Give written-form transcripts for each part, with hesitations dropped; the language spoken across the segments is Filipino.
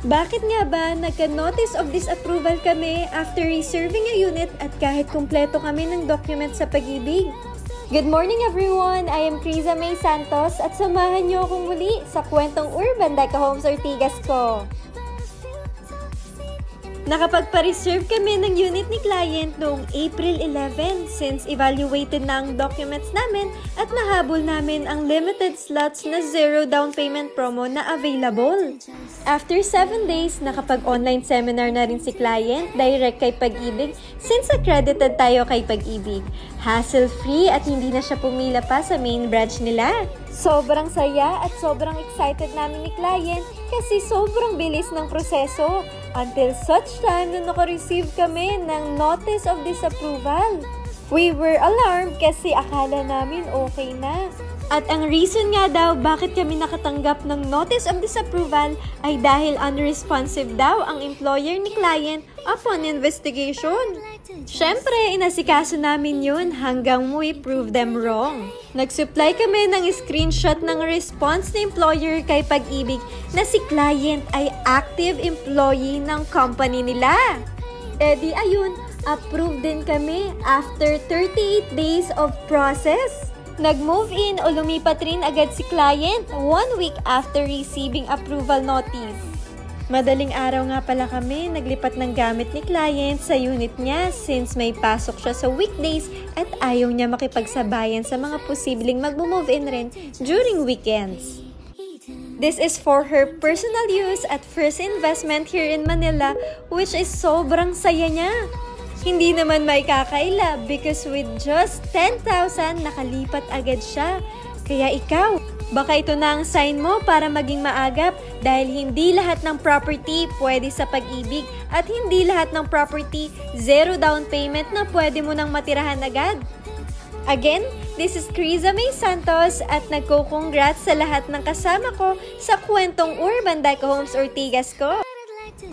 Bakit nga ba nagka-notice of disapproval kami after reserving a unit at kahit kumpleto kami ng document sa Pag-ibig? Good morning everyone! I am Criza May Santos at samahan niyo akong muli sa kwentong Urban Deca Homes Ortigas ko. Nakapagpa-reserve kami ng unit ni client noong April 11 since evaluated na ang documents namin at nahabol namin ang limited slots na zero down payment promo na available. After 7 days, nakapag-online seminar na rin si client direct kay Pag-ibig since accredited tayo kay Pag-ibig. Hassle-free at hindi na siya pumila pa sa main branch nila. Sobrang saya at sobrang excited namin ni client kasi sobrang bilis ng proseso until such time na naka-receive kami ng notice of disapproval. We were alarmed kasi akala namin okay na. At ang reason nga daw bakit kami nakatanggap ng notice of disapproval ay dahil unresponsive daw ang employer ni client upon investigation. Syempre, inasikaso namin yun hanggang we prove them wrong. Nag-supply kami ng screenshot ng response ng employer kay Pag-ibig na si client ay active employee ng company nila. E di ayun, approve din kami after 38 days of process. Nag-move in o lumipat rin agad si client 1 week after receiving approval notice. Madaling araw nga pala kami naglipat ng gamit ni client sa unit niya since may pasok siya sa weekdays at ayaw niya makipagsabayan sa mga posibleng mag-move in rin during weekends. This is for her personal use at first investment here in Manila, which is sobrang saya niya. Hindi naman may kakaila because with just 10,000 nakalipat agad siya. Kaya ikaw, baka ito na ang sign mo para maging maagap dahil hindi lahat ng property pwede sa Pag-ibig at hindi lahat ng property zero down payment na pwede mo nang matirahan agad. Again, this is Criza May Santos at nagko-congrats sa lahat ng kasama ko sa kwentong Urban Deca Homes Ortigas ko.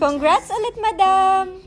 Congrats ulit, madam!